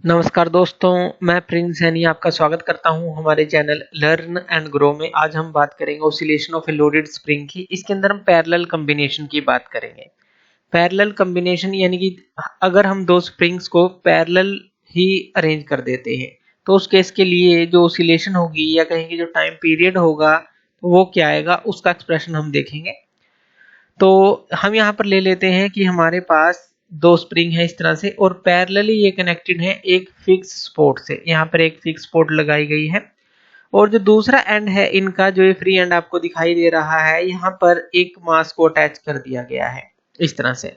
नमस्कार दोस्तों, मैं प्रिंस सैनी आपका स्वागत करता हूं हमारे चैनल लर्न एंड ग्रो में। आज हम बात करेंगे oscillation of A loaded spring की। इसके अंदर हम पैरेलल कॉम्बिनेशन की बात करेंगे। पैरेलल कॉम्बिनेशन यानी कि अगर हम दो स्प्रिंग्स को पैरेलल ही अरेंज कर देते हैं तो उस केस के लिए जो ऑसिलेशन होगी या कहें कि जो टाइम पीरियड होगा तो वो क्या आएगा, उसका एक्सप्रेशन हम देखेंगे। तो हम यहाँ पर ले लेते हैं कि हमारे पास दो स्प्रिंग है इस तरह से और पैरेलली ये कनेक्टेड है एक फिक्स स्पॉट से। यहाँ पर एक फिक्स स्पॉट लगाई गई है और जो दूसरा एंड है इनका, जो ये फ्री एंड आपको दिखाई दे रहा है, यहाँ पर एक मास को अटैच कर दिया गया है इस तरह से।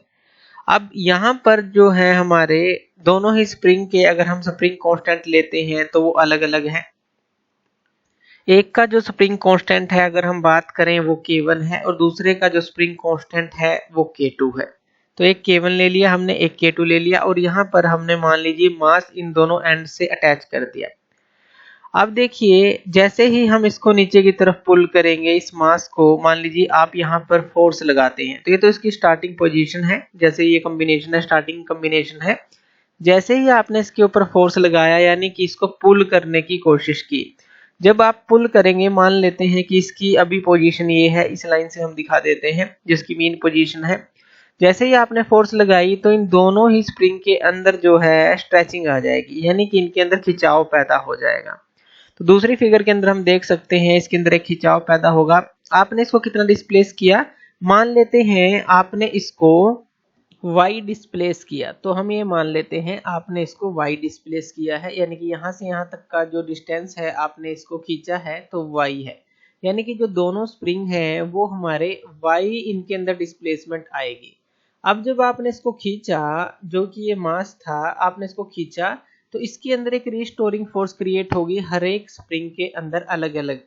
अब यहाँ पर जो है हमारे दोनों ही स्प्रिंग के, अगर हम स्प्रिंग कांस्टेंट लेते हैं तो वो अलग अलग है। एक का जो स्प्रिंग कांस्टेंट है अगर हम बात करें वो K1 है और दूसरे का जो स्प्रिंग कांस्टेंट है वो K2 है। तो एक K1 ले लिया हमने, एक K2 ले लिया और यहाँ पर हमने मान लीजिए मास इन दोनों एंड से अटैच कर दिया। अब देखिए जैसे ही हम इसको नीचे की तरफ पुल करेंगे इस मास को, मान लीजिए आप यहाँ पर फोर्स लगाते हैं तो ये तो इसकी स्टार्टिंग पोजीशन है। जैसे ये कॉम्बिनेशन है, स्टार्टिंग कॉम्बिनेशन है। जैसे ही आपने इसके ऊपर फोर्स लगाया यानी कि इसको पुल करने की कोशिश की, जब आप पुल करेंगे, मान लेते हैं कि इसकी अभी पोजीशन ये है, इस लाइन से हम दिखा देते हैं जिसकी मीन पोजीशन है। जैसे ही आपने फोर्स लगाई तो इन दोनों ही स्प्रिंग के अंदर जो है स्ट्रेचिंग आ जाएगी, यानी कि इनके अंदर खिंचाव पैदा हो जाएगा। तो दूसरी फिगर के अंदर हम देख सकते हैं इसके अंदर एक खिंचाव पैदा होगा। आपने इसको कितना डिस्प्लेस किया, मान लेते हैं आपने इसको y डिस्प्लेस किया, तो हम ये मान लेते हैं आपने इसको y डिस्प्लेस किया है, यानी कि यहाँ से यहाँ तक का जो डिस्टेंस है आपने इसको खींचा है तो y है। यानी कि जो दोनों स्प्रिंग हैं वो हमारे y इनके अंदर डिस्प्लेसमेंट आएगी। अब जब आपने इसको खींचा, जो कि ये मास था, आपने इसको खींचा तो इसके अंदर एक रिस्टोरिंग फोर्स क्रिएट होगी हर एक स्प्रिंग के अंदर अलग अलग।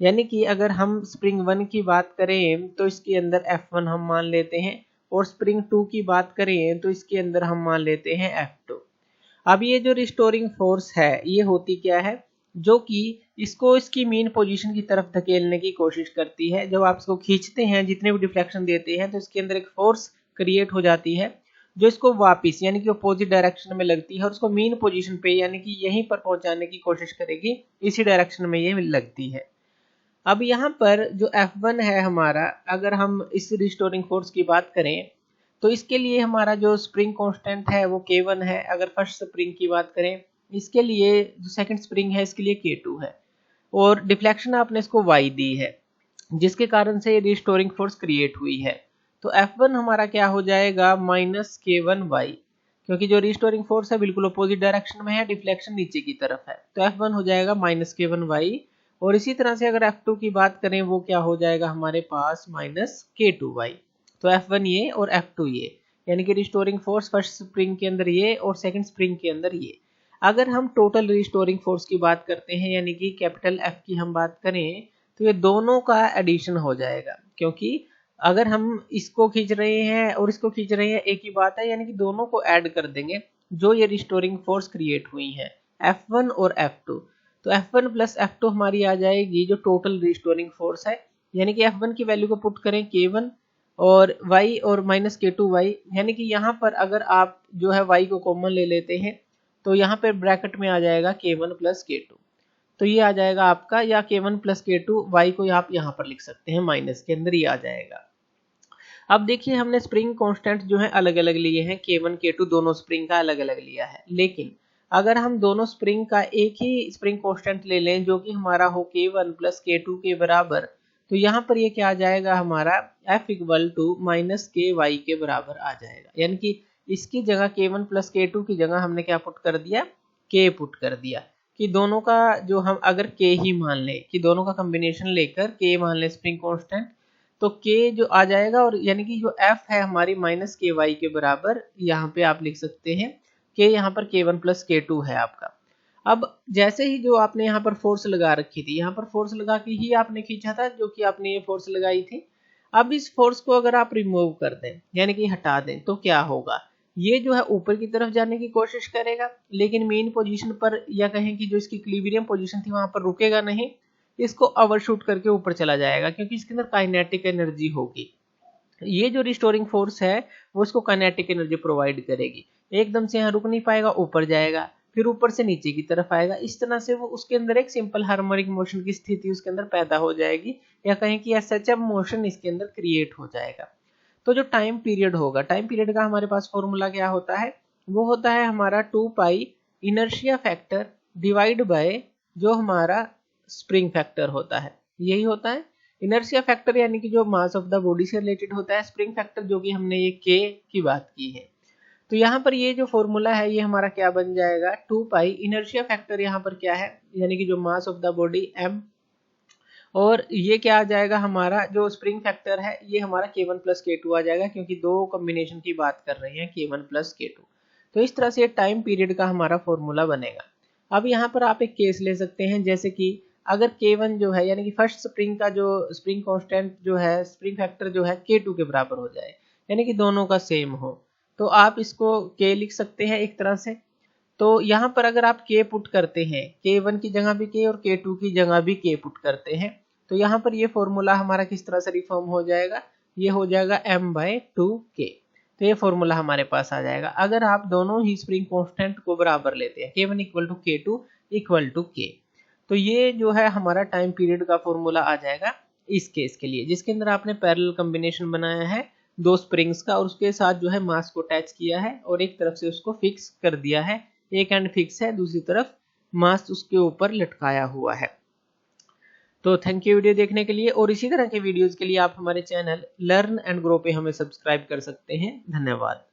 यानी कि अगर हम स्प्रिंग 1 की बात करें तो इसके अंदर F1 हम मान लेते हैं और स्प्रिंग 2 की बात करें तो इसके अंदर हम मान लेते हैं F2। अब ये जो रिस्टोरिंग फोर्स है ये होती क्या है, जो कि इसको इसकी मेन पोजीशन की तरफ धकेलने की कोशिश करती है। जब आप इसको खींचते हैं, जितने भी डिफ्लेक्शन देते हैं, तो इसके अंदर एक फोर्स क्रिएट हो जाती है जो इसको वापिस यानी कि अपोजिट डायरेक्शन में लगती है और उसको मेन पोजीशन पे यानी कि यहीं पर पहुंचाने की कोशिश करेगी, इसी डायरेक्शन में ये लगती है। अब यहाँ पर जो F1 है हमारा, अगर हम इस रिस्टोरिंग फोर्स की बात करें तो इसके लिए हमारा जो स्प्रिंग कांस्टेंट है वो K1 है। अगर फर्स्ट स्प्रिंग की बात करें, इसके लिए जो सेकंड स्प्रिंग है इसके लिए K2 है और डिफ्लेक्शन आपने इसको y दी है, जिसके कारण से ये रिस्टोरिंग फोर्स क्रिएट हुई है। तो F1 हमारा क्या हो जाएगा, माइनस K1y, क्योंकि जो रिस्टोरिंग फोर्स है बिल्कुल अपोजिट डायरेक्शन में है, डिफ्लेक्शन नीचे की तरफ है, तो F1 हो जाएगा माइनस K1y। और इसी तरह से अगर F2 की बात करें वो क्या हो जाएगा हमारे पास, माइनस K2y। तो F1 ये और F2 ये, यानी कि रिस्टोरिंग फोर्स फर्स्ट स्प्रिंग के अंदर ये और सेकंड स्प्रिंग के अंदर ये। अगर हम टोटल रिस्टोरिंग फोर्स की बात करते हैं यानी कि कैपिटल F की हम बात करें तो ये दोनों का एडिशन हो जाएगा, क्योंकि अगर हम इसको खींच रहे हैं और इसको खींच रहे हैं एक ही बात है, यानी कि दोनों को ऐड कर देंगे जो ये रिस्टोरिंग फोर्स क्रिएट हुई है, F1 और F2। तो F1 प्लस F2 हमारी आ जाएगी जो टोटल रिस्टोरिंग फोर्स है, यानी कि F1 की वैल्यू को पुट करें K1 और y और माइनस K2y, यानी कि यहाँ पर अगर आप जो है y को कॉमन ले लेते हैं तो यहाँ पे ब्रैकेट में आ जाएगा K1 प्लस K2। तो ये आ जाएगा आपका, या K1 प्लस K2 y को आप यहाँ पर लिख सकते हैं, माइनस के अंदर ये आ जाएगा। अब देखिए हमने स्प्रिंग कांस्टेंट जो है अलग अलग लिए हैं, K1 K2 दोनों स्प्रिंग का अलग अलग लिया है। लेकिन अगर हम दोनों स्प्रिंग का एक ही स्प्रिंग कांस्टेंट ले लें जो कि हमारा हो K1 प्लस K2 के बराबर, तो यहाँ पर ये क्या आ जाएगा हमारा, F equal to minus KY के बराबर आ जाएगा। यानी कि इसकी जगह K1 प्लस K2 की जगह हमने क्या पुट कर दिया, K पुट कर दिया। कि दोनों का जो हम अगर K ही मान ले, कि दोनों का कॉम्बिनेशन लेकर K मान ले स्प्रिंग कांस्टेंट, तो K जो आ जाएगा और यानी कि जो F है हमारी माइनस KY के बराबर, यहाँ पे आप लिख सकते हैं K, यहाँ पर K1 प्लस K2 है आपका। अब जैसे ही जो आपने यहाँ पर फोर्स लगा रखी थी, यहाँ पर फोर्स लगा के ही आपने खींचा था जो कि आपने ये फोर्स लगाई थी। अब इस फोर्स को अगर आप रिमूव कर दें यानी कि हटा दें तो क्या होगा, ये जो है ऊपर की तरफ जाने की कोशिश करेगा लेकिन मेन पोजीशन पर, या कहें कि जो इसकी इक्विलिब्रियम पोजीशन थी वहां पर रुकेगा नहीं, इसको ओवरशूट करके ऊपर चला जाएगा क्योंकि इसके अंदर काइनेटिक एनर्जी होगी। ये जो रिस्टोरिंग फोर्स है वो इसको काइनेटिक एनर्जी प्रोवाइड करेगी, एकदम से यहाँ रुक नहीं पाएगा, ऊपर जाएगा। फिर ऊपर से नीचे की तरफ आएगा। इस तरह से वो उसके अंदर एक सिंपल हार्मोनिक मोशन की स्थिति उसके अंदर पैदा हो जाएगी, या कहें कि एसएचएफ मोशन इसके अंदर क्रिएट हो जाएगा। तो जो टाइम पीरियड होगा, टाइम पीरियड का हमारे पास फॉर्मूला क्या होता है, वो होता है हमारा 2 पाई इनर्शिया फैक्टर डिवाइड बाय जो हमारा स्प्रिंग फैक्टर होता है, यही होता है। इनर्शिया फैक्टर यानी कि जो मास ऑफ द बॉडी से रिलेटेड होता है, स्प्रिंग फैक्टर जो कि हमने ये के की बात की है। तो यहाँ पर ये जो फॉर्मूला है ये हमारा क्या बन जाएगा, 2 पाई इनर्शिया फैक्टर यहाँ पर क्या है, यानी कि जो mass of the body m, और ये क्या आ जाएगा हमारा जो स्प्रिंग फैक्टर है ये हमारा k1 प्लस k2 आ जाएगा, क्योंकि दो कॉम्बिनेशन की बात कर रहे हैं k1 प्लस k2। तो इस तरह से टाइम पीरियड का हमारा फॉर्मूला बनेगा। अब यहाँ पर आप एक केस ले सकते हैं, जैसे कि अगर k1 जो है यानी कि फर्स्ट स्प्रिंग का जो स्प्रिंग कांस्टेंट जो है, स्प्रिंग फैक्टर जो है k2 के बराबर हो जाए, यानी कि दोनों का सेम हो, तो आप इसको k लिख सकते हैं एक तरह से। तो यहाँ पर अगर आप k पुट करते हैं, k1 की जगह भी k और k2 की जगह भी k पुट करते हैं, तो यहाँ पर ये फॉर्मूला हमारा किस तरह से रिफॉर्म हो जाएगा, ये हो जाएगा m/2k। तो ये फॉर्मूला हमारे पास आ जाएगा अगर आप दोनों ही स्प्रिंग कांस्टेंट को बराबर लेते हैं, k1 equal to k2 equal to k। तो ये जो है हमारा टाइम पीरियड का फॉर्मूला आ जाएगा इस केस के लिए, जिसके अंदर आपने पैरेलल कॉम्बिनेशन बनाया है दो स्प्रिंग्स का, और उसके साथ जो है मास को अटैच किया है और एक तरफ से उसको फिक्स कर दिया है, एक एंड फिक्स है, दूसरी तरफ मास उसके ऊपर लटकाया हुआ है। तो थैंक यू वीडियो देखने के लिए, और इसी तरह के वीडियोस के लिए आप हमारे चैनल लर्न एंड ग्रो पे हमें सब्सक्राइब कर सकते हैं। धन्यवाद।